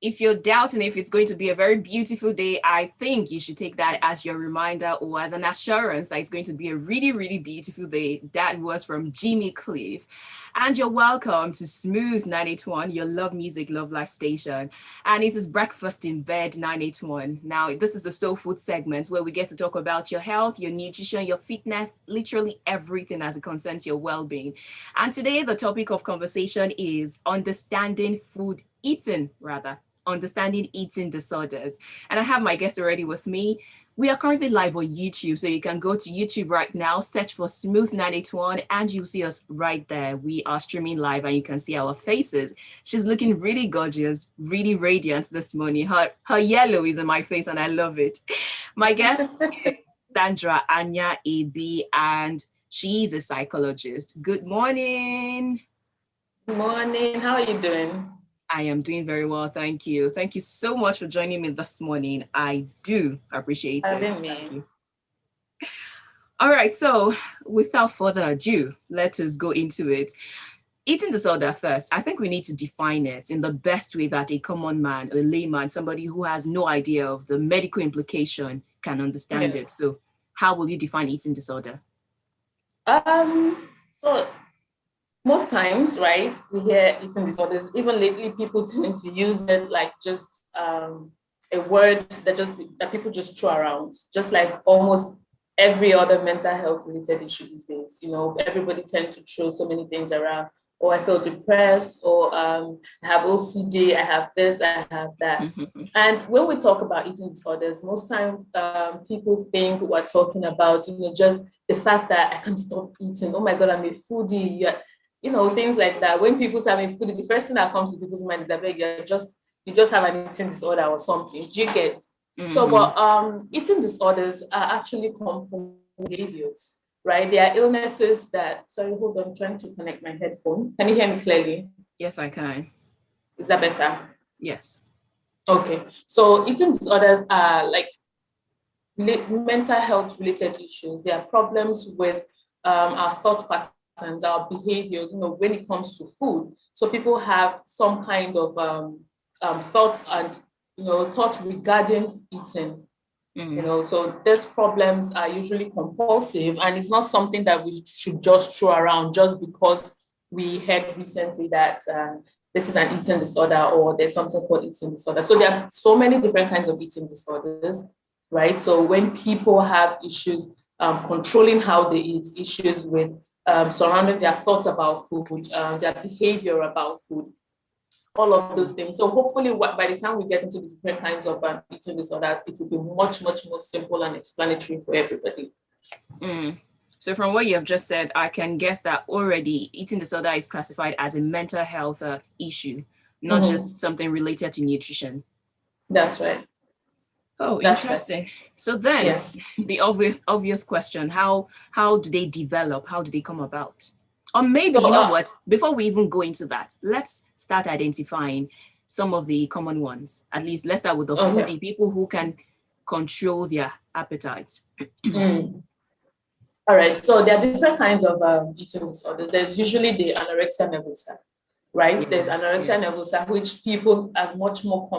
If you're doubting if it's going to be a very beautiful day, I think you should take that as your reminder or as an assurance that it's going to be a really, really beautiful day. That was from Jimmy Cliff. And you're welcome to Smooth 981, your love music, love life station. And it is Breakfast in Bed 981. Now, this is the soul food segment where we get to talk about your health, your nutrition, your fitness, literally everything as it concerns your well-being. And today, the topic of conversation is understanding eating disorders. And I have my guest already with me. We are currently live on YouTube, so you can go to YouTube right now, search for Smooth 981, and you'll see us right there. We are streaming live, and you can see our faces. She's looking really gorgeous, really radiant this morning. Her yellow is in my face, and I love it. My guest is Sandra Anyahaebi, and she's a psychologist. Good morning. Good morning. How are you doing? I am doing very well, thank you. Thank you so much for joining me this morning. I do appreciate it. Thank you. All right, so without further ado, let us go into it. Eating disorder first, I think we need to define it in the best way that a common man, a layman, somebody who has no idea of the medical implication can understand it. So how will you define eating disorder? So most times, right, we hear eating disorders. Even lately, people tend to use it like just a word that people just throw around, just like almost every other mental health related issue these days. You know, everybody tends to throw so many things around. Or I feel depressed, or I have OCD, I have this, I have that. And when we talk about eating disorders, most times people think we're talking about, just the fact that I can't stop eating. Oh my God, I'm a foodie. Yeah. Things like that. When people say I'm a foodie, the first thing that comes to people's mind is that you just have an eating disorder or something. Do you get? So, but eating disorders are actually complex behaviors, right? They are illnesses that, sorry, hold on, I'm trying to connect my headphone. Can you hear me clearly? Yes, I can. Is that better? Yes. Okay. So eating disorders are like mental health related issues. They are problems with our thought patterns, our behaviors, when it comes to food. So people have some kind of thoughts and, thoughts regarding eating. So these problems are usually compulsive, and it's not something that we should just throw around just because we heard recently that this is an eating disorder or there's something called eating disorder. So there are so many different kinds of eating disorders, right? So when people have issues controlling how they eat, issues with surrounding their thoughts about food, their behavior about food, all of those things. So hopefully by the time we get into the different kinds of eating disorders, it will be much, much more simple and explanatory for everybody. So from what you have just said, I can guess that already eating disorder is classified as a mental health issue, not just something related to nutrition. That's right. Oh, that's interesting. Right. So then the obvious question, how do they develop? How do they come about? Or maybe, what, before we even go into that, let's start identifying some of the common ones. At least let's start with the foodie, people who can control their appetites. All right, so there are different kinds of eating disorders. There's usually the anorexia nervosa, right? There's anorexia nervosa, which people are much more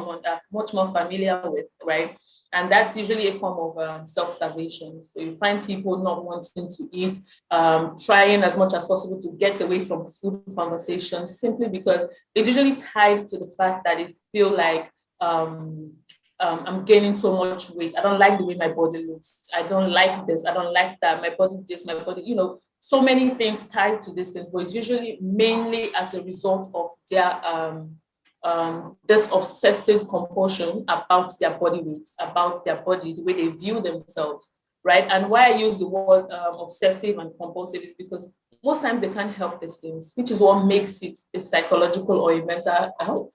familiar with, right? And that's usually a form of self-starvation. So you find people not wanting to eat, trying as much as possible to get away from food conversations, simply because it's usually tied to the fact that they feel like I'm gaining so much weight. I don't like the way my body looks. I don't like this. I don't like that. My body this, my body, so many things tied to these things, but it's usually mainly as a result of their this obsessive compulsion about their body weight, about their body, the way they view themselves, right? And why I use the word obsessive and compulsive is because most times they can't help these things, which is what makes it a psychological or a mental health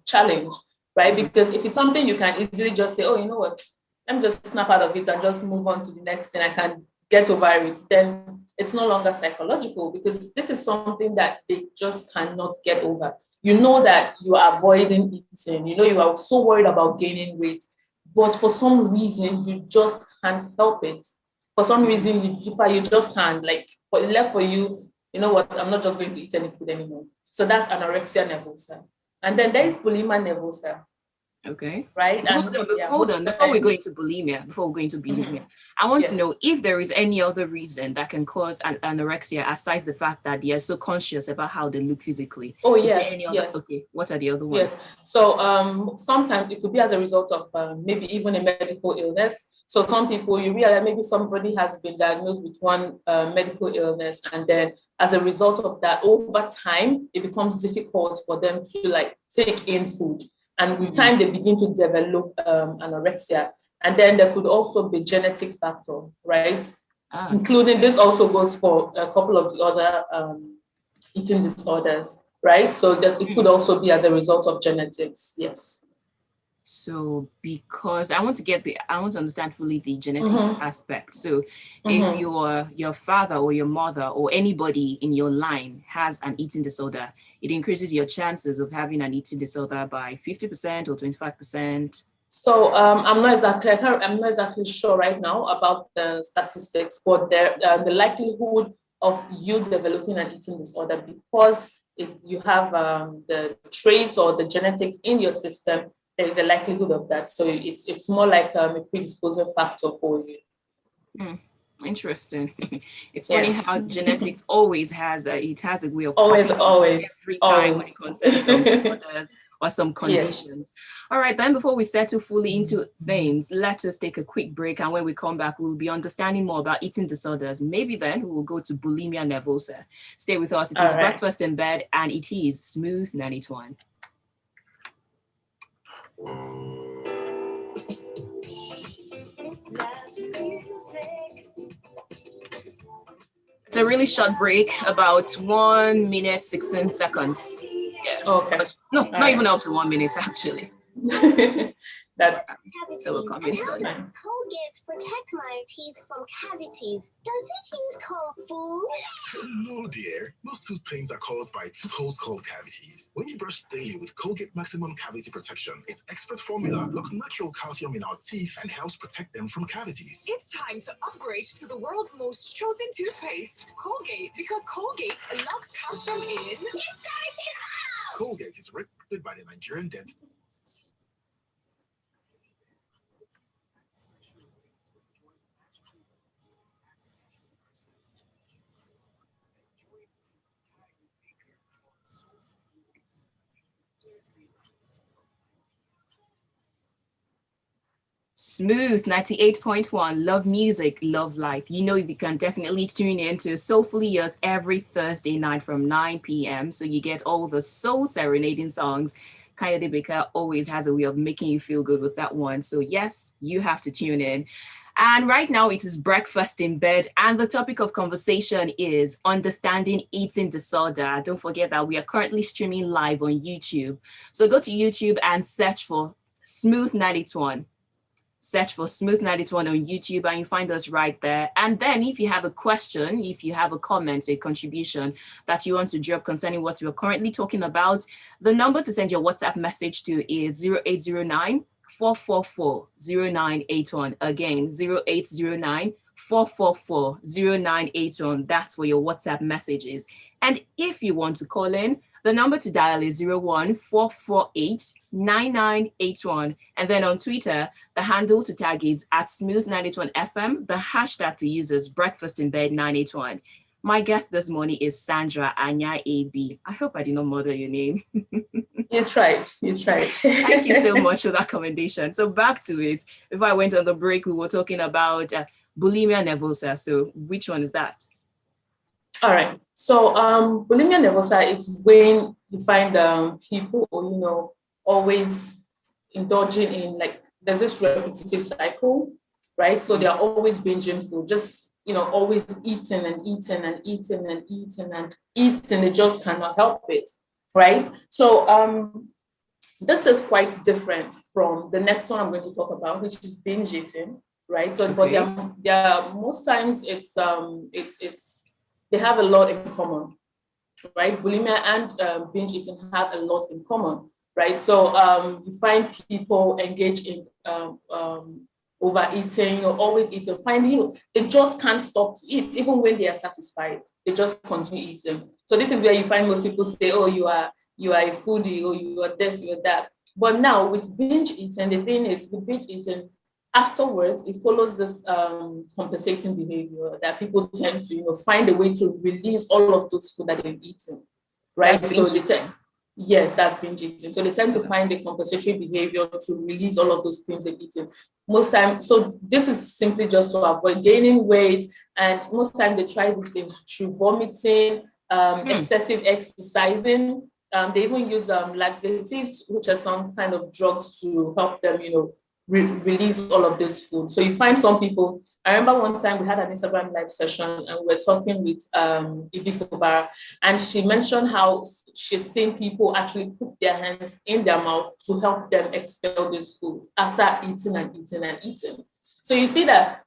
challenge, right? Because if it's something you can easily just say, oh, you know what, let me just snap out of it and just move on to the next thing, I can get over it, then it's no longer psychological, because this is something that they just cannot get over. You know that you are avoiding eating, you know you are so worried about gaining weight, but for some reason you just can't help it. For some reason you just can't, like, for left for you, you know what, I'm not just going to eat any food anymore. So that's anorexia nervosa. And then there is bulimia nervosa. Okay. Right. Hold And on, yeah, hold most on. Before we go times. into bulimia, Mhm. I want to Yes. know if there is any other reason that can cause an anorexia aside the fact that they are so conscious about how they look physically. Oh, Is there yes, any other? yes. Okay, what are the other Yes. ones? So sometimes it could be as a result of maybe even a medical illness. So some people, you realize maybe somebody has been diagnosed with one medical illness, and then as a result of that, over time, it becomes difficult for them to like take in food. And with Mhm. time, they begin to develop anorexia. And then there could also be genetic factor, right? Ah, Including this also goes for a couple of the other eating disorders, right? So that it could mm. also be as a result of genetics. Yes. So because I want to understand fully the genetics Mm-hmm. aspect. So if Mm-hmm. your father or your mother or anybody in your line has an eating disorder, it increases your chances of having an eating disorder by 50% or 25%. So I'm not exactly sure right now about the statistics, but the likelihood of you developing an eating disorder because you have the trace or the genetics in your system, there is a likelihood of that. So it's more like a predisposing factor for you. Hmm, interesting. It's funny Yeah. how genetics always has a way of Always, popping up always, every time when it always. concerns some disorders or some Yes. conditions. All right, then before we settle fully into things, let us take a quick break. And when we come back, we'll be understanding more about eating disorders. Maybe then we will go to bulimia nervosa. Stay with us. It All is right. Breakfast in Bed and it is Smooth 91. It's a really short break, about 1 minute, 16 seconds. Yeah. Okay. No, All not even right. up to 1 minute, actually. That. So we'll come in soon. How does Colgate protect my teeth from cavities? Does it use Kung Fu? No, dear. Most tooth pains are caused by tooth holes called cavities. When you brush daily with Colgate Maximum Cavity Protection, its expert formula locks natural calcium in our teeth and helps protect them from cavities. It's time to upgrade to the world's most chosen toothpaste, Colgate, because Colgate locks calcium in. Colgate is recommended by the Nigerian Dentist. Smooth 98.1. Love music, love life. You know, you can definitely tune in to Soulfully Yours every Thursday night from 9 p.m. So you get all the soul serenading songs. Kayode Baker always has a way of making you feel good with that one. So, yes, you have to tune in. And right now it is Breakfast in Bed. And the topic of conversation is understanding eating disorder. Don't forget that we are currently streaming live on YouTube. So go to YouTube and search for Smooth 91. Search for Smooth 91 on YouTube and you find us right there. And then if you have a question, if you have a comment, a contribution that you want to drop concerning what we're currently talking about, the number to send your WhatsApp message to is 0809 444 0981. Again, 0809 444 0981. That's where your WhatsApp message is. And if you want to call in, the number to dial is 01448 9981. And then on Twitter, the handle to tag is at Smooth91FM. The hashtag to use is Breakfast in Bed 981. My guest this morning is Sandra Anyahaebi. I hope I did not murder your name. You tried. You tried. Thank you so much for that commendation. So back to it. Before I went on the break, we were talking about bulimia nervosa. So which one is that? All right. So bulimia nervosa is when you find people, always indulging in, like, there's this repetitive cycle, right? So they're always binging food, just always eating and eating and eating and eating and eating. They just cannot help it, right? So This is quite different from the next one I'm going to talk about, which is binge eating, right? So, but most times it's they have a lot in common, right? Bulimia and binge eating have a lot in common, right? So you find people engage in overeating or always eating, finding they just can't stop to eat, even when they are satisfied. They just continue eating. So this is where you find most people say, "Oh, you are a foodie, or you are this, you are that." But now with binge eating, the thing is with binge eating, afterwards it follows this compensating behavior that people tend to find a way to release all of those food that they've eaten, right? That's So binge eating. yes, that's binge eating. So they tend to find a compensatory behavior to release all of those things they've eaten. Most time, so this is simply just to avoid gaining weight, and most time they try these things through vomiting, excessive exercising. They even use laxatives, which are some kind of drugs to help them, release all of this food. So you find some people. I remember one time we had an Instagram live session and we were talking with Ibi Fubara, and she mentioned how she's seen people actually put their hands in their mouth to help them expel this food after eating and eating and eating. So you see that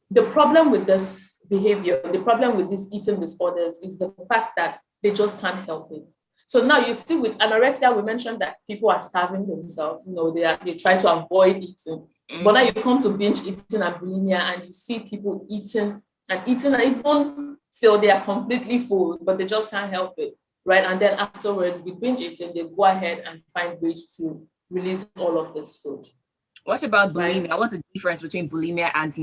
the problem with this behavior, the problem with these eating disorders is the fact that they just can't help it. So now you see with anorexia, we mentioned that people are starving themselves. They try to avoid eating. But now you come to binge eating and bulimia, and you see people eating and eating, and even till they are completely full, but they just can't help it, right? And then afterwards, with binge eating, they go ahead and find ways to release all of this food. What about bulimia? Right? What's the difference between bulimia and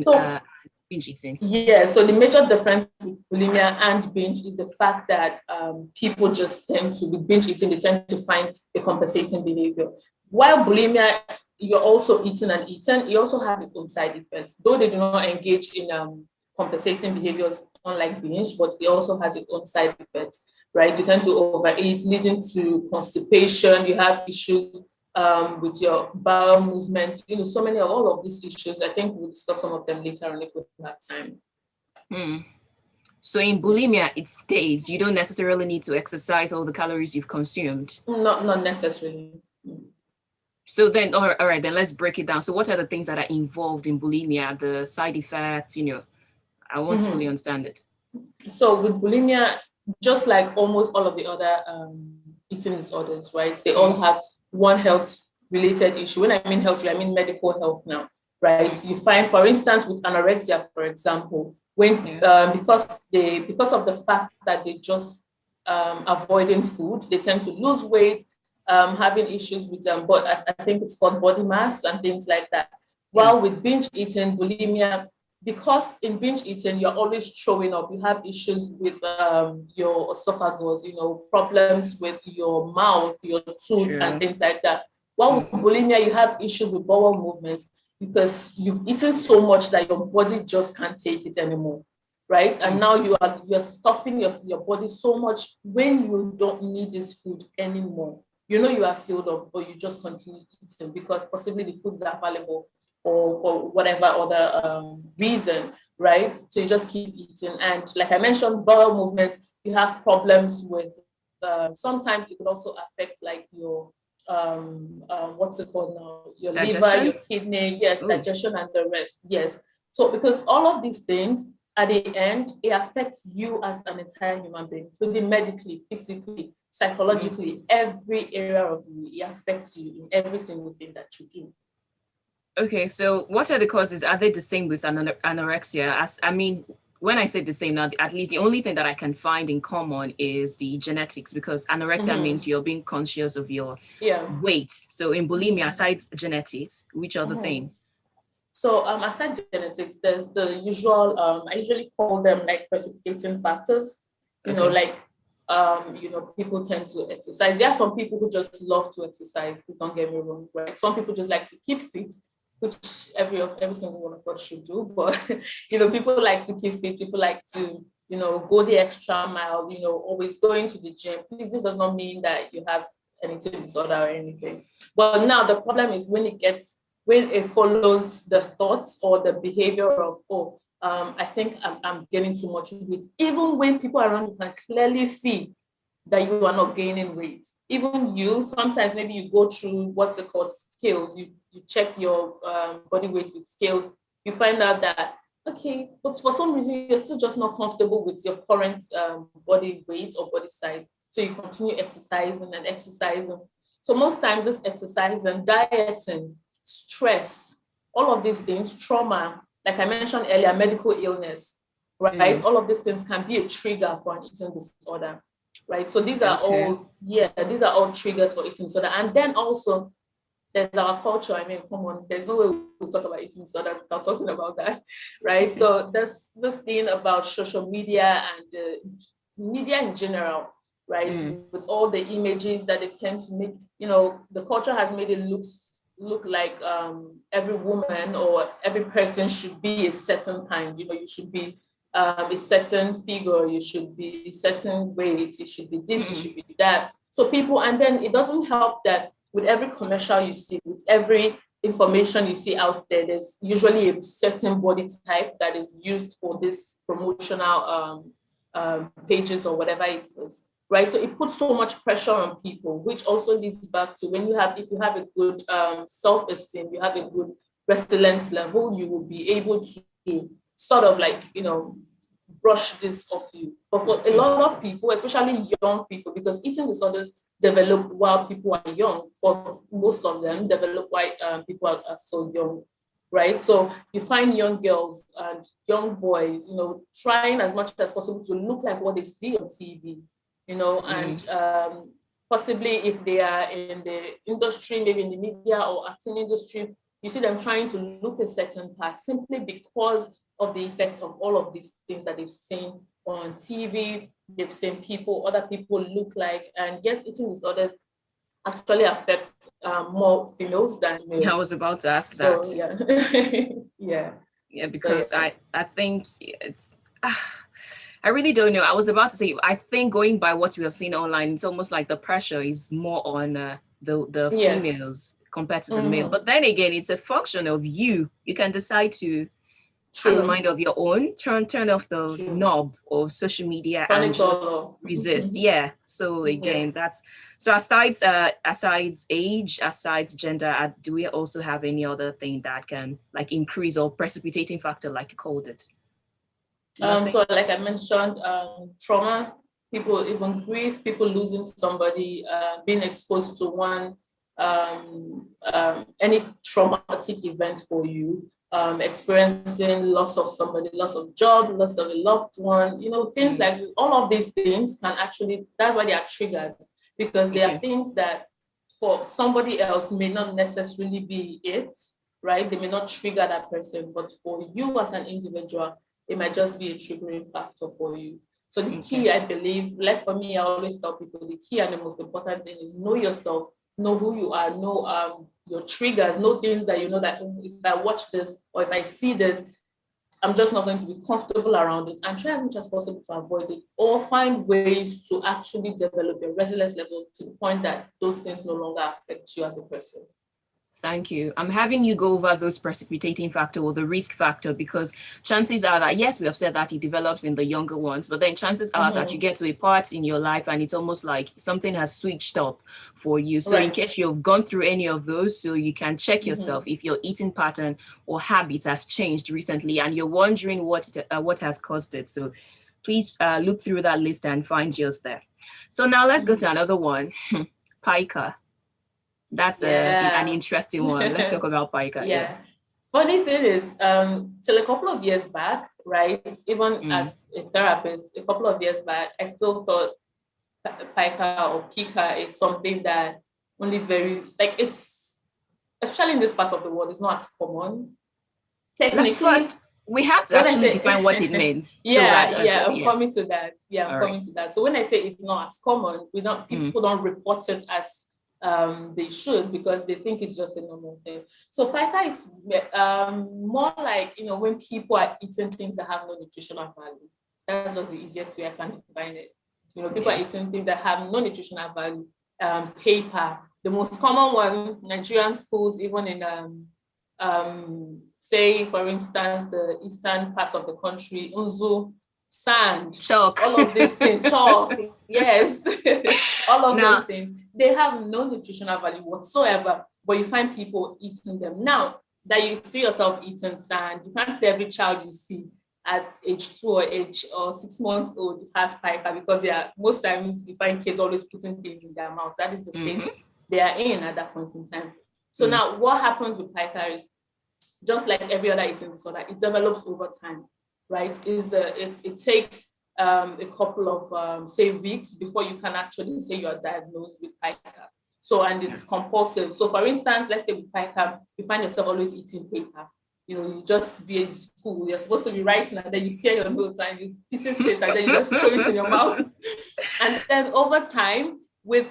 binge eating? Yeah, so the major difference with bulimia and binge is the fact that people just tend to, with binge eating, they tend to find a compensating behavior. While bulimia, you're also eating and eating, it also has its own side effects. Though they do not engage in compensating behaviors, unlike binge, but it also has its own side effects, right? You tend to overeat, leading to constipation. You have issues with your bowel movement, so many of all of these issues. I think we'll discuss some of them later on if we have time. So in bulimia, it stays. You don't necessarily need to exercise all the calories you've consumed. Not necessarily. So then, all right, then let's break it down. So what are the things that are involved in bulimia, the side effects, I want to fully understand it. So with bulimia, just like almost all of the other eating disorders, right? They all have one health-related issue. When I mean health, I mean medical health now, right? You find, for instance, with anorexia, for example, when because of the fact that they just avoiding food, they tend to lose weight, having issues with but I think it's called body mass and things like that. While with binge eating, bulimia, because in binge eating you're always throwing up, you have issues with your esophagus, problems with your mouth, your tooth, and things like that. While with bulimia, you have issues with bowel movement because you've eaten so much that your body just can't take it anymore, right? And now you're stuffing your body so much when you don't need this food anymore. You are filled up, but you just continue eating because possibly the foods are available or whatever other reason, right? So you just keep eating. And like I mentioned, bowel movement, you have problems with, sometimes it could also affect like your, what's it called now? Your digestion? Liver, your kidney, yes, digestion and the rest, yes. So because all of these things, at the end, it affects you as an entire human being, including medically, physically, psychologically, every area of you, it affects you in every single thing that you do. Okay, so what are the causes? Are they the same with anorexia? When I say the same now, at least the only thing that I can find in common is the genetics, because anorexia means you're being conscious of your weight. So in bulimia, aside genetics, which other thing? So aside genetics, there's the usual, I usually call them like precipitating factors, people tend to exercise. There are some people who just love to exercise, please don't get me wrong, right? Some people just like to keep fit, which every single one of us should do. But, people like to keep fit, people like to, go the extra mile, always going to the gym. Please, this does not mean that you have an eating disorder or anything. But now the problem is when it follows the thoughts or the behavior of, I think I'm getting too much weight. Even when people around you can clearly see that you are not gaining weight. Even you, sometimes maybe you go through what's it called, scales. You check your body weight with scales. You find out that, okay, but for some reason, you're still just not comfortable with your current body weight or body size. So you continue exercising and exercising. So most times this exercise and dieting, stress, all of these things, trauma, like I mentioned earlier, medical illness, right? All of these things can be a trigger for an eating disorder, right? So these are these are all triggers for eating disorder. And then also there's our culture. I mean, come on, there's no way we'll talk about eating disorders without talking about that, right? So there's this thing about social media and media in general, right? With all the images that they tend to make, the culture has made it look like every woman or every person should be a certain kind. You should be a certain figure, you should be a certain weight, you should be this, you should be that. So people, and then it doesn't help that with every commercial you see, with every information you see out there, there's usually a certain body type that is used for this promotional pages or whatever it is, right? So it puts so much pressure on people, which also leads back to if you have a good self-esteem, you have a good resilience level, you will be able to sort of brush this off you. But for a lot of people, especially young people, because eating disorders develop while people are young, for most of them develop while people are so young, right? So you find young girls and young boys, trying as much as possible to look like what they see on TV, and possibly if they are in the industry, maybe in the media or acting industry, you see them trying to look a certain part simply because of the effect of all of these things that they've seen on TV, they've seen other people look like, and yes, eating disorders actually affect more females than males. I was about to ask that. Yeah. Yeah, because I think it's, I really don't know. I was about to say, I think going by what we have seen online, it's almost like the pressure is more on the females compared to the male. But then again, it's a function of you. You can decide to have a mind of your own, turn off the knob of social media and just resist. Yeah. So again, aside age, aside gender, do we also have any other thing that can increase or precipitating factor, like you called it? So like I mentioned, trauma, people, even grief, people losing somebody, being exposed to any traumatic event for you, experiencing loss of somebody, loss of job, loss of a loved one, things like all of these things can actually, that's why they are triggered, because they are things that for somebody else may not necessarily be it, right? They may not trigger that person, but for you as an individual, it might just be a triggering factor for you. So the key, I believe, for me, I always tell people, the key and the most important thing is know yourself, know who you are, know your triggers, know things that you know that if I watch this or if I see this, I'm just not going to be comfortable around it, and try as much as possible to avoid it, or find ways to actually develop your resilience level to the point that those things no longer affect you as a person. Thank you. I'm having you go over those precipitating factor or the risk factor, because chances are that, yes, we have said that it develops in the younger ones, but then chances are that you get to a part in your life and it's almost like something has switched up for you. So in case you've gone through any of those, so you can check yourself if your eating pattern or habits has changed recently and you're wondering what has caused it. So please look through that list and find yours there. So now let's go to another one, pica. That's an interesting one. Let's talk about pica. Yes. Funny thing is, till a couple of years back, right? Even as a therapist, a couple of years back, I still thought pica or pica is something that only it's, especially in this part of the world, it's not as common. Technically, first, we have to actually define what it means. I'm coming to that. Coming to that. So when I say it's not as common, people don't report it as they should, because they think it's just a normal thing. So pica is more like, when people are eating things that have no nutritional value. That's just the easiest way I can define it. People are eating things that have no nutritional value. Paper, the most common one, Nigerian schools, even in say, for instance, the eastern part of the country, Uzu, sand, Chalk. all of these things, chalk, yes, all of Now, those things, they have no nutritional value whatsoever, but you find people eating them. Now that you see yourself eating sand, you can't say every child you see at age 2 or age or 6 months old has pica, because most times you find kids always putting things in their mouth. That is the stage they are in at that point in time. So now what happens with pica is, just like every other eating disorder, it develops over time, right? It takes a couple of say weeks before you can actually say you are diagnosed with pica. So, and it's compulsive. So for instance, let's say with pica, you find yourself always eating paper. You just be in school, you're supposed to be writing, and then you tear your notes and you pieces it, and then you just throw it in your mouth. And then over time, with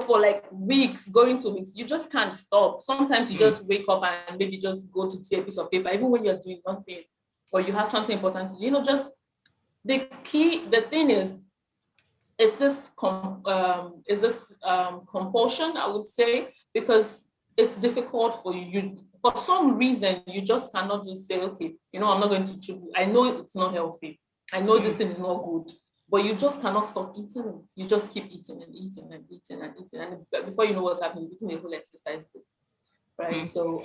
for like weeks, going to weeks, you just can't stop. Sometimes you just wake up and maybe just go to tear a piece of paper, even when you're doing nothing, or you have something important to do. Just the thing is, it's this compulsion, I would say, because it's difficult for you. For some reason, you just cannot just say, okay, I'm not going to chew. I know it's not healthy. I know this thing is not good, but you just cannot stop eating it. You just keep eating and eating and eating and eating. And before you know what's happening, you're eating a whole exercise book, right? So,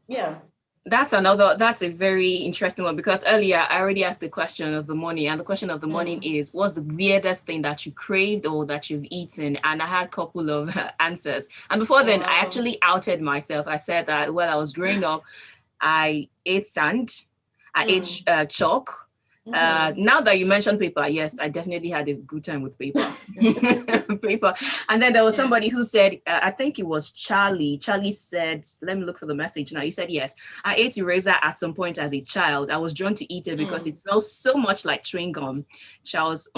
yeah. That's a very interesting one, because earlier I already asked the question of the morning, and the question of the morning is, what's the weirdest thing that you craved or that you've eaten? And I had a couple of answers. And before then, I actually outed myself. I said that while I was growing up, I ate sand, I ate chalk. Now that you mentioned paper, yes, I definitely had a good time with paper. Paper. And then there was somebody who said, I think it was Charlie. Charlie said, let me look for the message now. He said, yes, I ate eraser at some point as a child. I was drawn to eat it because it smells so much like chewing gum. Charles,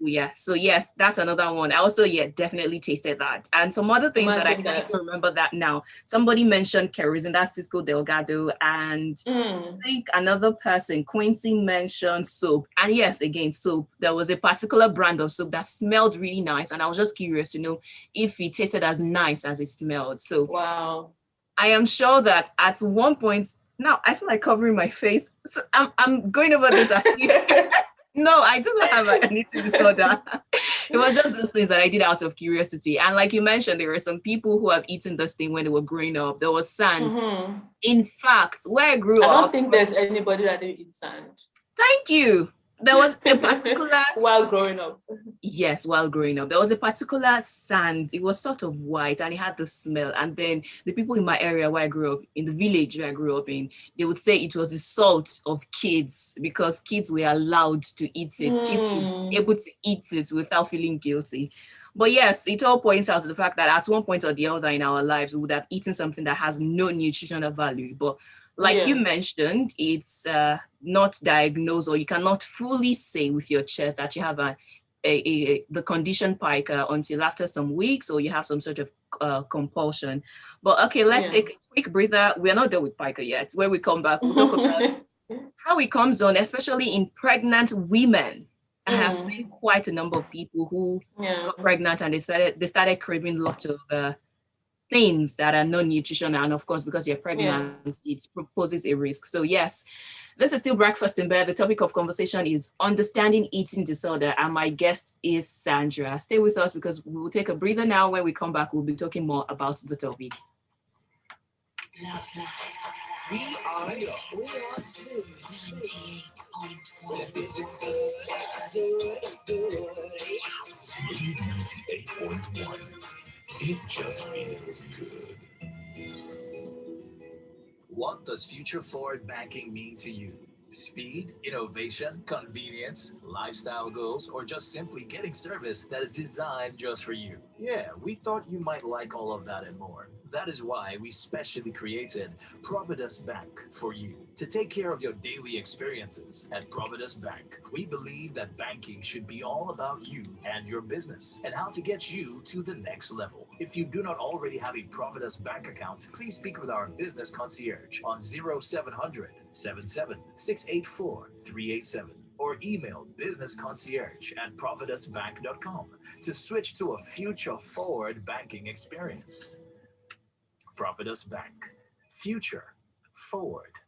yeah. So yes, that's another one. I also, definitely tasted that. And some other things that I can't even remember that now. Somebody mentioned kerosene, that's Cisco Delgado. And I think another person, Quincy, mentioned soap. And yes, again, soap. There was a particular brand of soap that smelled really nice, and I was just curious to know if it tasted as nice as it smelled. So wow, I am sure that at one point, now I feel like covering my face, so I'm going over this as if no, I do not have an eating disorder. It was just those things that I did out of curiosity. And like you mentioned, there were some people who have eaten this thing when they were growing up. There was sand. In fact, where I grew up, I don't think there's anybody that didn't eat sand. Thank you. There was a particular while growing up. Yes, while growing up, there was a particular sand. It was sort of white and it had the smell. And then the people in my area where I grew up, in the village where I grew up in, they would say it was the salt of kids, because kids were allowed to eat it. Kids should be able to eat it without feeling guilty. But yes, it all points out to the fact that at one point or the other in our lives, we would have eaten something that has no nutritional value. But like you mentioned, it's not diagnosed, or you cannot fully say with your chest that you have the condition pica until after some weeks, or you have some sort of compulsion. But okay, let's take a quick breather. We're not done with pica yet. When we come back, we'll talk about how it comes on, especially in pregnant women. I have seen quite a number of people who got pregnant and they started craving lots of things that are non-nutritional, and of course, because you're pregnant, it poses a risk. So yes, this is still Breakfast in Bed. The topic of conversation is understanding eating disorder, and my guest is Sandra. Stay with us because we will take a breather now. When we come back, we'll be talking more about the topic. Love life. We are smooth. 98.1. Is it good? Yes. 98.1. It just feels good. What does future forward banking mean to you? Speed, innovation, convenience, lifestyle goals, or just simply getting service that is designed just for you? Yeah, we thought you might like all of that and more. That is why we specially created Providus Bank for you, to take care of your daily experiences. At Providus Bank, we believe that banking should be all about you and your business, and how to get you to the next level. If you do not already have a Providus Bank account, please speak with our business concierge on 0700 77 684 387 or email businessconcierge@providusbank.com to switch to a future forward banking experience. Providus Bank. Future forward.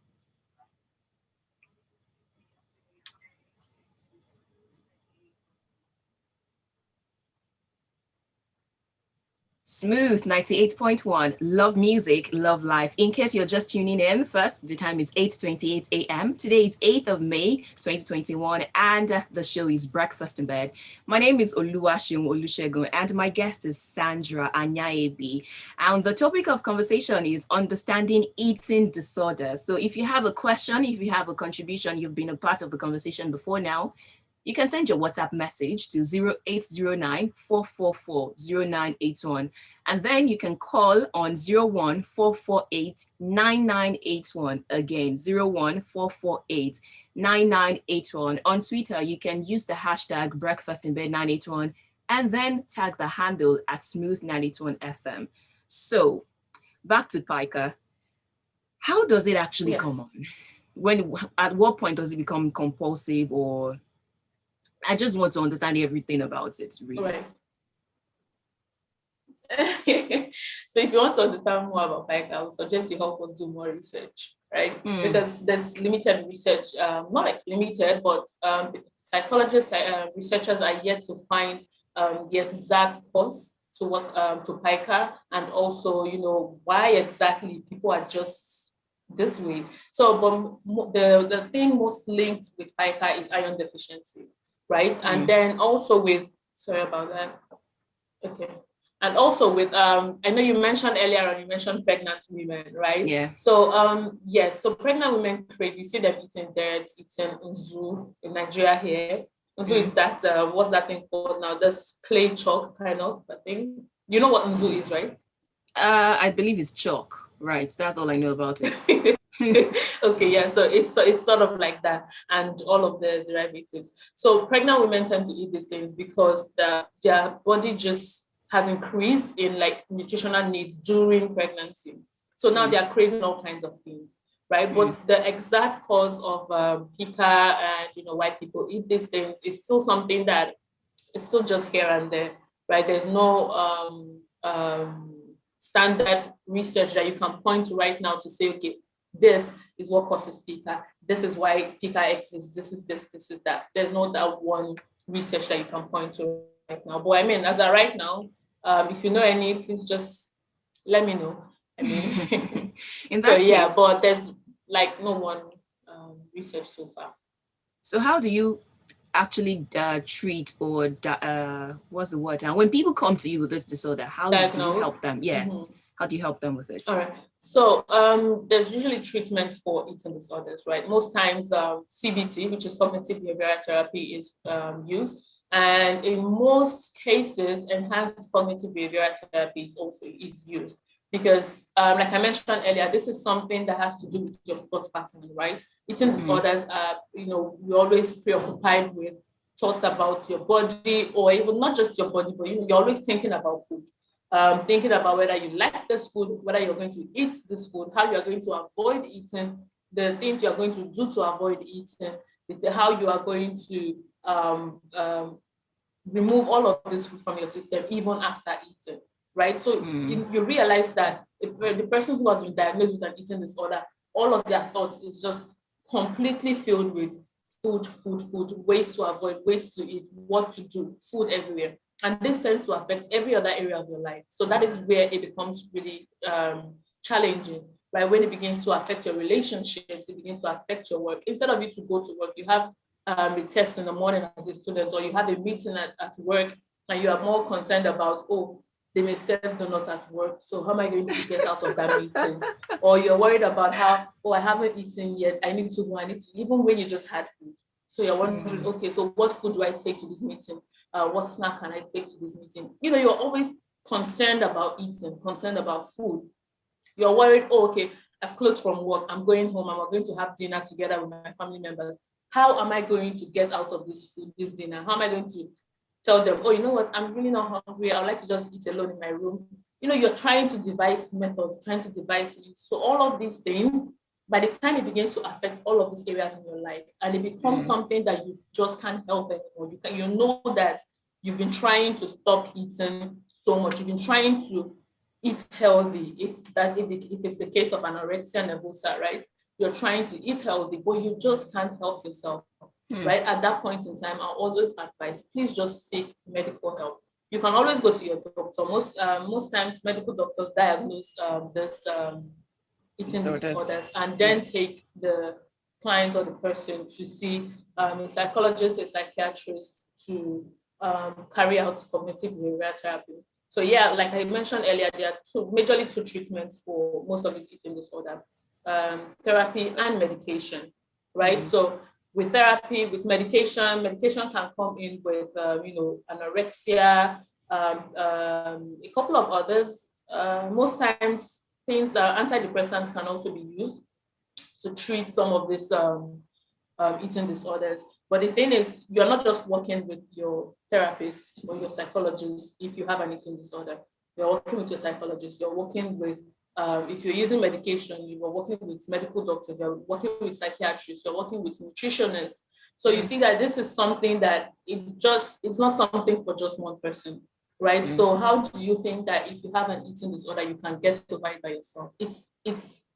Smooth 98.1. Love music, love life. In case you're just tuning in, first, the time is 8:28 a.m. Today is 8th of May, 2021, and the show is Breakfast in Bed. My name is Oluwaseun and my guest is Sandra Anyahaebi. And the topic of conversation is understanding eating disorders. So if you have a question, if you have a contribution, you've been a part of the conversation before now, you can send your WhatsApp message to 0809-444-0981. And then you can call on 01448-9981. Again, 01448-9981. On Twitter, you can use the hashtag breakfastinbed981 and then tag the handle at smooth981fm. So back to Pica. How does it actually come on? At what point does it become compulsive, or I just want to understand everything about it, really. Right. So if you want to understand more about Pica, I would suggest you help us do more research, right? Because there's limited research, not like limited, but psychologists, researchers are yet to find the exact cause to what to Pica, and also, why exactly people are just this way. So, but the thing most linked with Pica is iron deficiency. Right. And then also with, sorry about that. Okay. And also with, I know you mentioned earlier on, you mentioned pregnant women, right? Yeah. So, yes. So pregnant women crave, you see them eating dirt, eating unzu in Nigeria here. Unzu is that, what's that thing called now? This clay chalk kind of thing. You know what unzu is, right? I believe it's chalk. Right. That's all I know about it. Okay, yeah, so it's sort of like that, and all of the derivatives. So pregnant women tend to eat these things because their body just has increased in like nutritional needs during pregnancy. So now they are craving all kinds of things, right? But the exact cause of Pica and why people eat these things is still something that is still just here and there, right? There's no standard research that you can point to right now to say, okay, this is what causes Pica. This is why Pica exists. This is this is that. There's no that one research that you can point to right now. But I mean, as of right now, if you know any, please just let me know. I mean, yeah, but there's like no one research so far. So how do you actually treat or what's the word? And when people come to you with this disorder, how do you help them? Yes. How do you help them with it? All right. So there's usually treatment for eating disorders, right? Most times CBT, which is cognitive behavioral therapy, is used. And in most cases, enhanced cognitive behavioral therapy is also used. Because like I mentioned earlier, this is something that has to do with your thought pattern, right? Eating disorders are, you're always preoccupied with thoughts about your body, or even not just your body, but you're always thinking about food. Thinking about whether you like this food, whether you're going to eat this food, how you're going to avoid eating, the things you're going to do to avoid eating, how you are going to remove all of this food from your system even after eating, right? So you realize that the person who has been diagnosed with an eating disorder, all of their thoughts is just completely filled with food, ways to avoid, ways to eat, what to do, food everywhere. And this tends to affect every other area of your life. So that is where it becomes really challenging, right? When it begins to affect your relationships, it begins to affect your work. Instead of you to go to work, you have a test in the morning as a student, or you have a meeting at work, and you are more concerned about, they may serve donuts at work, so how am I going to get out of that meeting? Or you're worried about how, I haven't eaten yet, I need to go, even when you just had food. So you're wondering, okay, so what food do I take to this meeting? What snack can I take to this meeting? You're always concerned about eating, concerned about food. You're worried, okay, I've closed from work, I'm going home, I'm going to have dinner together with my family members. How am I going to get out of this food, this dinner? How am I going to tell them, you know what, I'm really not hungry, I would like to just eat alone in my room? You're trying to devise methods, trying to devise it. So all of these things, by the time it begins to affect all of these areas in your life, and it becomes something that you just can't help anymore. You know that you've been trying to stop eating so much. You've been trying to eat healthy. If it's the case of anorexia nervosa, right? You're trying to eat healthy, but you just can't help yourself, right? At that point in time, I always advise, please just seek medical help. you can always go to your doctor. Most times medical doctors diagnose this eating disorders and then take the client or the person to see a psychologist, a psychiatrist to carry out cognitive behavioral therapy. So yeah, like I mentioned earlier, there are majorly two treatments for most of this eating disorder, therapy and medication, right? So with therapy, with medication can come in with, anorexia, a couple of others. Most times, things antidepressants can also be used to treat some of these eating disorders. But the thing is, you're not just working with your therapist or your psychologist if you have an eating disorder. You're working with your psychologist. You're working with, if you're using medication, you're working with medical doctors. You're working with psychiatrists. You're working with nutritionists. So you see that this is something that it's not something for just one person, right? So how do you think that if you have an eating disorder, you can get over it by yourself? It's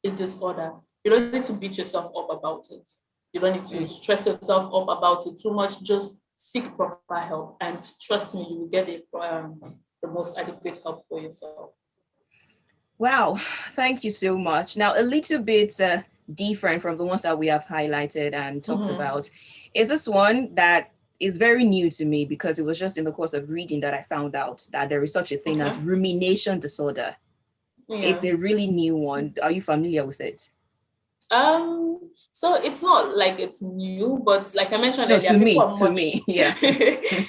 a disorder. You don't need to beat yourself up about it. You don't need to stress yourself up about it too much. Just seek proper help, and trust me, you will get the most adequate help for yourself. Wow, thank you so much. Now, a little bit different from the ones that we have highlighted and talked about is this one that is very new to me, because it was just in the course of reading that I found out that there is such a thing as rumination disorder. Yeah. It's a really new one. Are you familiar with it? So it's not like it's new, but like I mentioned earlier, to me, yeah.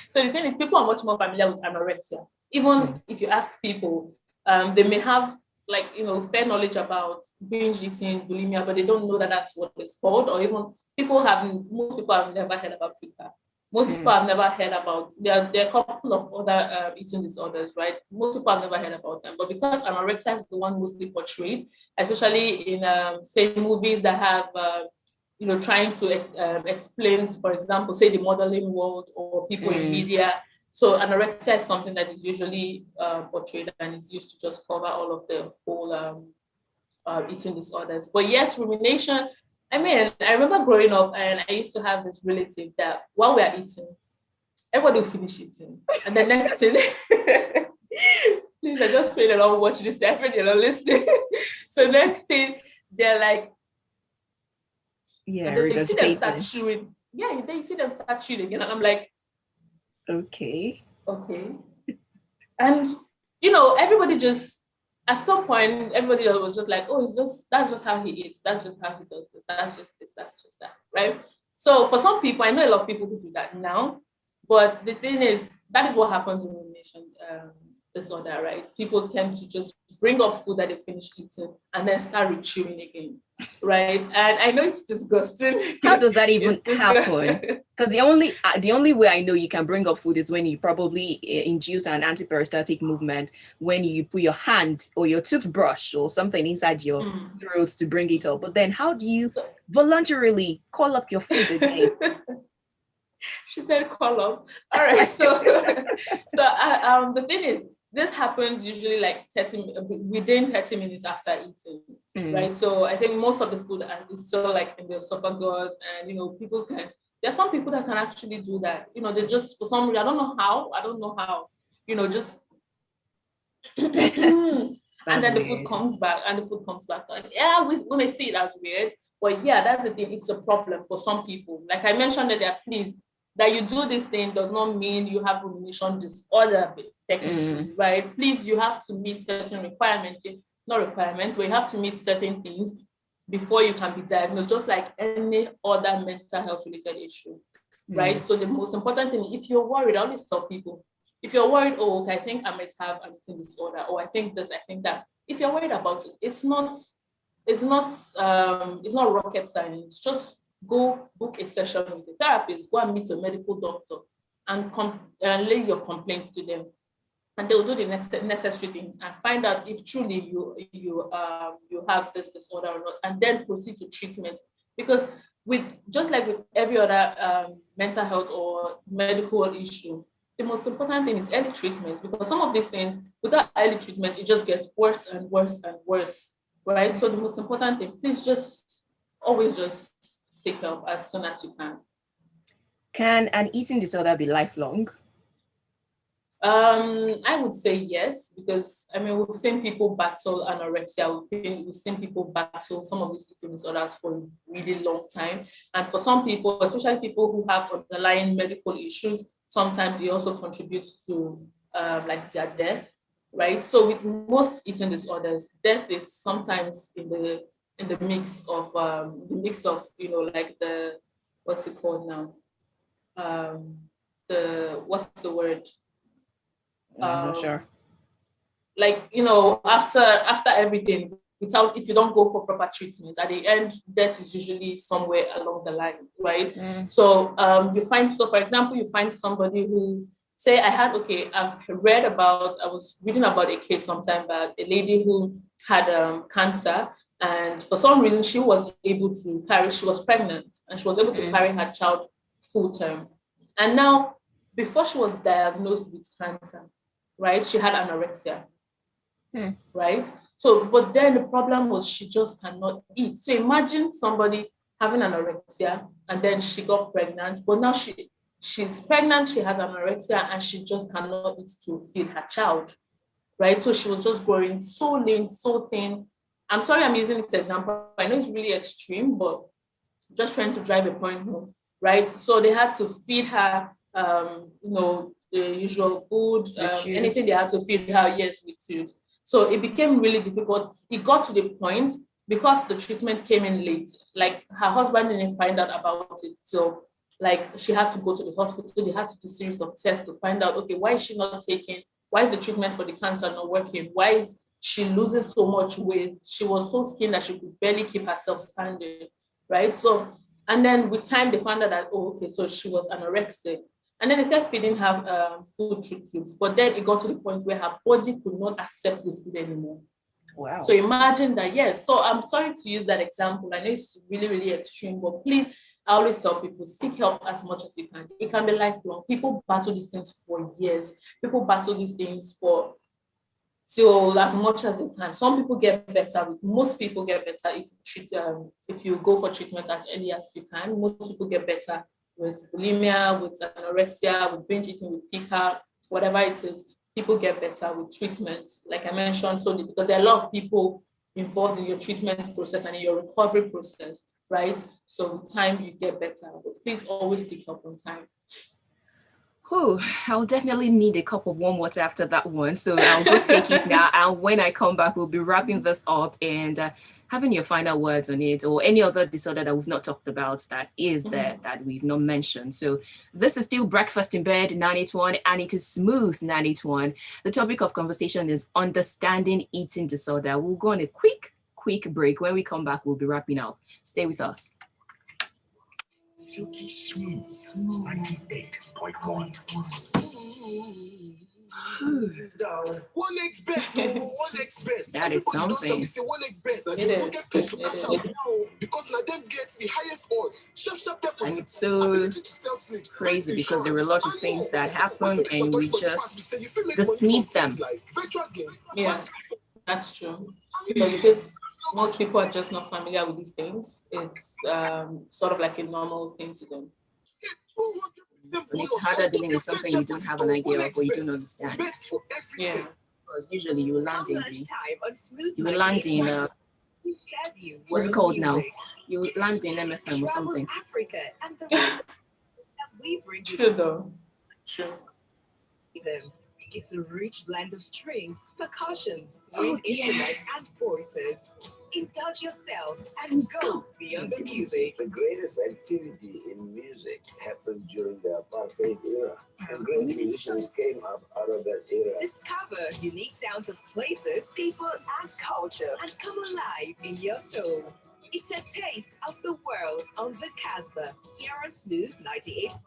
So the thing is, people are much more familiar with anorexia. Even if you ask people, they may have fair knowledge about binge eating, bulimia, but they don't know that that's what it's called. Or even most people have never heard about PICA. Most people have never heard about, there are a couple of other eating disorders, right? Most people have never heard about them. But because anorexia is the one mostly portrayed, especially in, say, movies that have, trying to explain, for example, say the modeling world or people in media. So anorexia is something that is usually portrayed and is used to just cover all of the whole eating disorders. But yes, rumination, I mean, I remember growing up and I used to have this relative that while we are eating, everybody will finish eating. And the next thing, please, I just pray they don't watch this, I pray they don't listen. So next thing, they're like, you see them start chewing. Yeah, then you see them start chewing again. And I'm like, okay. And, everybody just, at some point, everybody was just like, that's just how he eats. That's just how he does this. That's just this. That's just that, right? So for some people, I know a lot of people who do that now. But the thing is, that is what happens in rumination disorder, right? People tend to just bring up food that they finish eating and then start chewing again, right? And I know it's disgusting. How does that even happen? Because the only way I know you can bring up food is when you probably induce an antiperistaltic movement, when you put your hand or your toothbrush or something inside your throat to bring it up. But then how do you voluntarily call up your food again? She said call up. All right. So the thing is, this happens usually like within 30 minutes after eating, right? So I think most of the food is still like in the esophagus, and there are some people that can actually do that. They just, for some reason, I don't know how, just and then the food comes back. Like, yeah, we may see it as weird, but yeah, that's the thing. It's a problem for some people. Like I mentioned earlier, please, that you do this thing does not mean you have rumination disorder, technically, right? Please, you have to meet certain requirements, not requirements, but you have to meet certain things before you can be diagnosed, just like any other mental health related issue, right? So the most important thing, if you're worried, I always tell people, if you're worried, I think I might have an eating disorder, or I think this, I think that. If you're worried about it, it's not rocket science. Just go book a session with a therapist, go and meet a medical doctor and lay your complaints to them. And they'll do the necessary things and find out if truly you have this disorder or not, and then proceed to treatment. Because just like with every other mental health or medical issue, the most important thing is early treatment, because some of these things, without early treatment, it just gets worse and worse and worse, right? So the most important thing, please always just seek help as soon as you can. Can an eating disorder be lifelong? I would say yes, because I mean we've seen people battle anorexia, we've seen people battle some of these eating disorders for a really long time, and for some people, especially people who have underlying medical issues, sometimes it also contributes to like their death, right? So with most eating disorders, death is sometimes in the mix of like the what's it called now the what's the word I'm not sure. like after everything, without if you don't go for proper treatment at the end, death is usually somewhere along the line, right? So you find, so for example, you find somebody who say I was reading about a case sometime back, a lady who had cancer, and for some reason she was pregnant and she was able to carry her child full term, and now before she was diagnosed with cancer, right, she had anorexia. Right? So, but then the problem was she just cannot eat. So imagine somebody having anorexia and then she got pregnant, but now she's pregnant, she has anorexia, and she just cannot eat to feed her child. Right? So she was just growing so lean, so thin. I'm sorry I'm using this example. I know it's really extreme, but just trying to drive a point home, right? So they had to feed her, the usual food, anything they had to feed her, yes, with food. So it became really difficult. It got to the point, because the treatment came in late, like her husband didn't find out about it. So like she had to go to the hospital. They had to do a series of tests to find out, okay, why is she not taking, why is the treatment for the cancer not working? Why is she losing so much weight? She was so skinny that she could barely keep herself standing, right? So, and then with time, they found out that, oh, okay, so she was anorexic. And then they started feeding her food treatments. But then it got to the point where her body could not accept the food anymore. Wow. So imagine that, yes. So I'm sorry to use that example. I know it's really, really extreme, but please, I always tell people, seek help as much as you can. It can be lifelong. People battle these things for years. People battle these things for so as much as they can. Some people get better. Most people get better if you go for treatment as early as you can. Most people get better with bulimia, with anorexia, with binge eating, with pica, whatever it is. People get better with treatment, like I mentioned. So because there are a lot of people involved in your treatment process and in your recovery process, right? So with time you get better. But please always seek help on time. I'll definitely need a cup of warm water after that one. So I'll go take it now. And when I come back, we'll be wrapping this up and having your final words on it, or any other disorder that we've not talked about that is there that we've not mentioned. So this is still Breakfast in Bed 981, and it is Smooth 981. The topic of conversation is understanding eating disorder. We'll go on a quick break. When we come back, we'll be wrapping up. Stay with us. Silky smooth, 98.1. One X bet, one X bet. That is something. One X bet. Because now them gets the highest odds. And it's so crazy because there were a lot of things that happened and we just dismiss them. Yes, that's true. Because most people are just not familiar with these things. It's sort of like a normal thing to them. It's harder dealing with something you don't have an idea of or you don't understand. Yeah. Because usually you will land in what's it called now? You will land in MFM or something. True though. True. It's a rich blend of strings, percussions, wind instruments, and voices. Indulge yourself and go beyond the music. The greatest activity in music happened during the apartheid era, and great musicians came out of that era. Discover unique sounds of places, people, and culture, and come alive in your soul. It's a taste of the world on the Casbah, here on Smooth 98.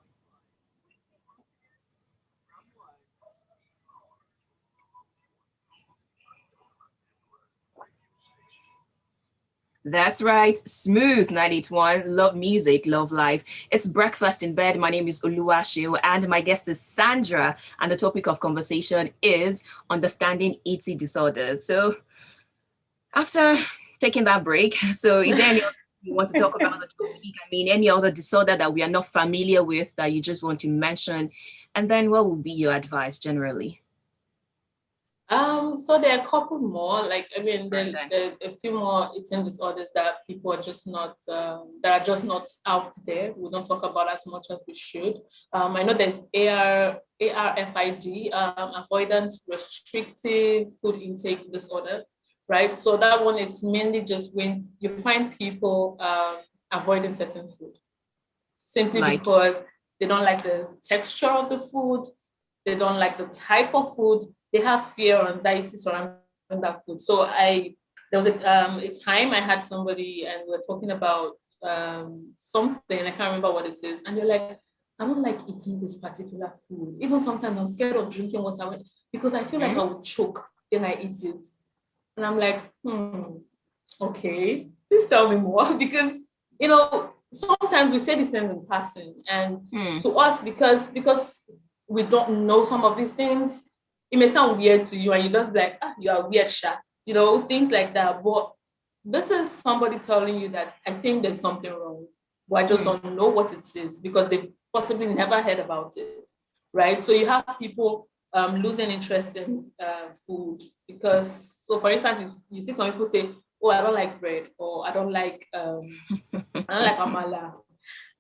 That's right. Smooth 981. Love music, love life. It's Breakfast in Bed. My name is Oluwaseun and my guest is Sandra. And the topic of conversation is understanding eating disorders. So after taking that break, so is there any you want to talk about the topic, I mean, any other disorder that we are not familiar with that you just want to mention, and then what will be your advice generally? So there are a couple more. Like, I mean, Right there are a few more eating disorders that people are just not that are just not out there. We don't talk about as much as we should. I know there's ARFID, avoidant restrictive food intake disorder, right? So that one is mainly just when you find people avoiding certain food simply Like, because they don't like the texture of the food, they don't like the type of food, they have fear or anxiety surrounding that food. So there was a time I had somebody and we are talking about something, I can't remember what it is, and they're like, I don't like eating this particular food. Even sometimes I'm scared of drinking water because I feel like I would choke when I eat it. And I'm like, okay, please tell me more. Because, sometimes we say these things in passing, and to us, because we don't know some of these things, it may sound weird to you, and you just be like, you are weird, Sha. Things like that. But this is somebody telling you that I think there's something wrong, but I just don't know what it is because they've possibly never heard about it, right? So you have people losing interest in food because, so for instance, you see some people say, oh, I don't like bread, or I don't like amala,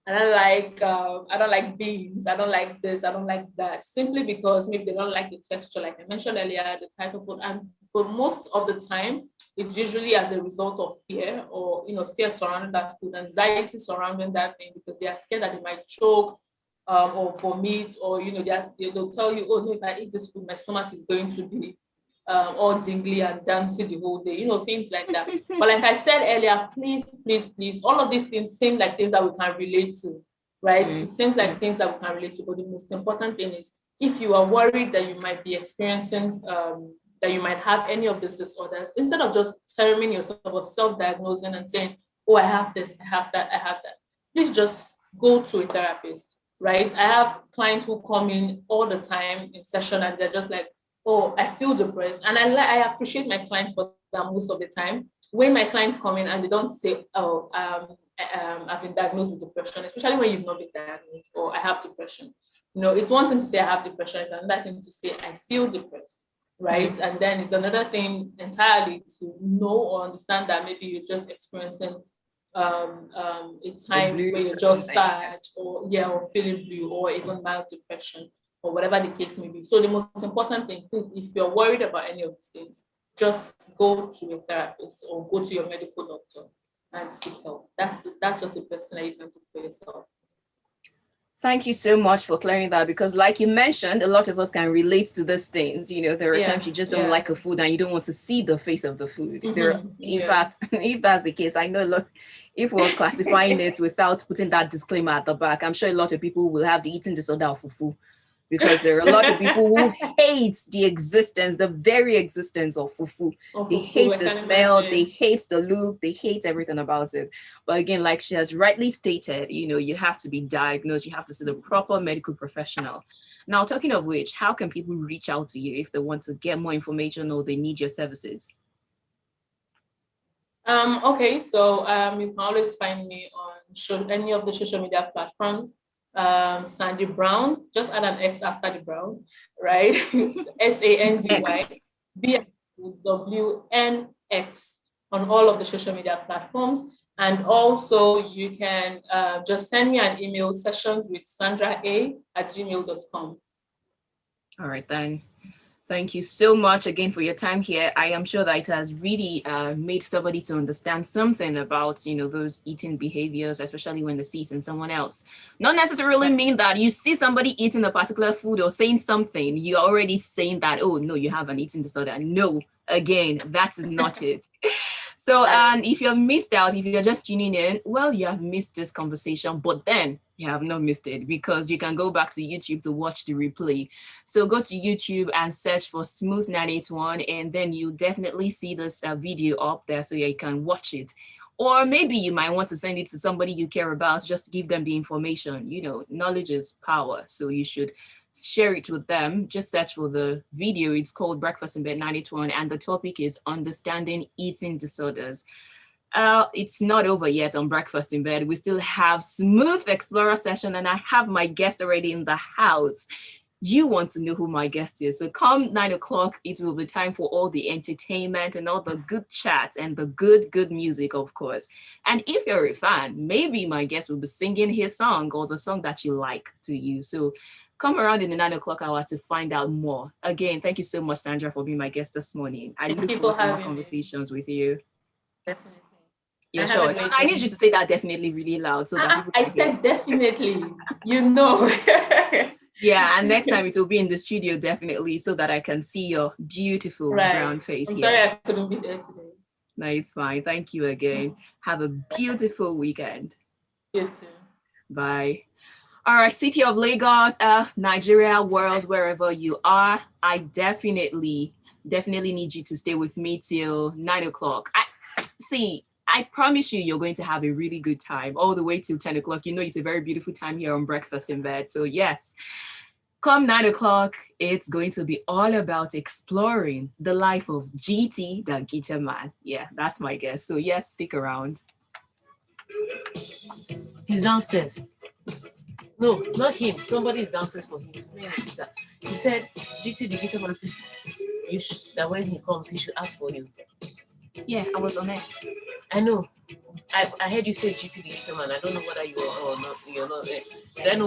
I don't like beans, I don't like this, I don't like that, simply because maybe they don't like the texture, like I mentioned earlier, the type of food. But most of the time, it's usually as a result of fear, or fear surrounding that food, anxiety surrounding that thing, because they are scared that they might choke or vomit, or they'll tell you, oh no, if I eat this food, my stomach is going to be all dingly and dancing the whole day, things like that. But like I said earlier, please, please, please, all of these things seem like things that we can relate to, right? It seems like things that we can relate to, but the most important thing is, if you are worried that you might be experiencing, that you might have any of these disorders, instead of just terming yourself or self-diagnosing and saying, oh, I have this, I have that, please just go to a therapist, right? I have clients who come in all the time in session and they're just like, oh, I feel depressed. And I appreciate my clients for that most of the time. When my clients come in and they don't say, oh, I've been diagnosed with depression, especially when you've not been diagnosed, or I have depression. It's one thing to say I have depression, it's another thing to say I feel depressed, right? And then it's another thing entirely to know or understand that maybe you're just experiencing a time where you're just sad, or feeling blue, or even mild depression, or whatever the case may be. So the most important thing, please, if you're worried about any of these things, just go to a therapist or go to your medical doctor and seek help. That's just the best thing that you can do for yourself. Thank you so much for clearing that, because like you mentioned, a lot of us can relate to these things. There are times you just don't like a food and you don't want to see the face of the food. In fact, if that's the case, I know, look, if we're classifying it without putting that disclaimer at the back, I'm sure a lot of people will have the eating disorder of fufu, because there are a lot of people who hate the very existence of fufu. They hate the smell, they hate the look, they hate everything about it. But again, like she has rightly stated, you have to be diagnosed, you have to see the proper medical professional. Now, talking of which, how can people reach out to you if they want to get more information or they need your services? Okay, so you can always find me on any of the social media platforms. Sandy Brown, just add an X after the Brown, right? SANDY BWNX on all of the social media platforms. And also you can just send me an email, sessions@sandraA@gmail.com. All right, then. Thank you so much again for your time here. I am sure that it has really made somebody to understand something about, those eating behaviors, especially when they see it in someone else. Not necessarily mean that you see somebody eating a particular food or saying something, you're already saying that, oh, no, you have an eating disorder. No, again, that is not it. So, and if you're missed out, if you're just tuning in, well, you have missed this conversation, but then you have not missed it, because you can go back to YouTube to watch the replay. So go to YouTube and search for Smooth 981, and then you definitely see this video up there so you can watch it. Or maybe you might want to send it to somebody you care about, just to give them the information. Knowledge is power, so you should share it with them. Just search for the video. It's called Breakfast in Bed 981, and the topic is understanding eating disorders. It's not over yet on Breakfast in Bed. We still have Smooth Explorer session, and I have my guest already in the house. You want to know who my guest is. So come 9 o'clock, it will be time for all the entertainment and all the good chats and the good music, of course. And if you're a fan, maybe my guest will be singing his song or the song that you like to use. So come around in the 9 o'clock hour to find out more. Again, thank you so much, Sandra, for being my guest this morning. I look forward to more conversations with you. Definitely. Yeah, sure. I need you to say that definitely really loud so that people can said definitely. You know. Yeah, and next time it will be in the studio, definitely, so that I can see your beautiful brown face I'm here. sorry I couldn't be there today. No, it's fine. Thank you again. Have a beautiful weekend. You too. Bye. All right, city of Lagos, Nigeria, world, wherever you are, I definitely need you to stay with me till 9 o'clock. I promise you're going to have a really good time all the way till 10 o'clock. You know, it's a very beautiful time here on Breakfast in Bed. So yes, come 9 o'clock, it's going to be all about exploring the life of GT, the guitar man. Yeah, that's my guess. So yes, stick around. He's downstairs. No, not him. Somebody is downstairs for him. He said, GT, the guitar man, that when he comes, he should ask for you. Yeah, I was on it. I know. I heard you say GT the guitar man. I don't know whether you are or not. You're not there. Then